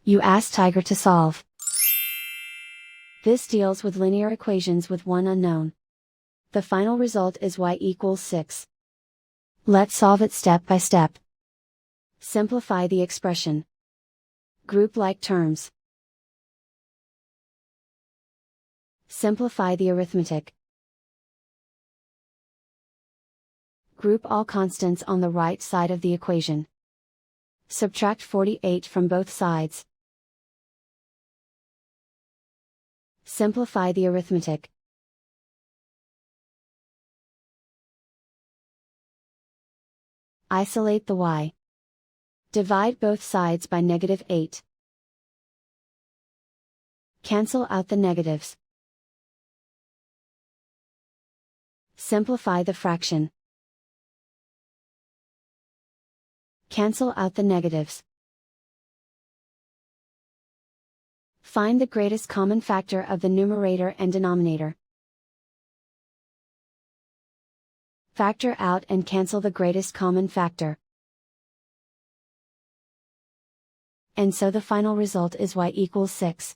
You ask Tiger to solve. This deals with linear equations with one unknown. The final result is y equals 6. Let's solve it step by step. Simplify the expression. Group like terms. Simplify the arithmetic. Group all constants on the right side of the equation. Subtract 48 from both sides. Simplify the arithmetic. Isolate the y. Divide both sides by -8. Cancel out the negatives. Simplify the fraction. Cancel out the negatives. Find the greatest common factor of the numerator and denominator. Factor out and cancel the greatest common factor. And so the final result is y equals 6.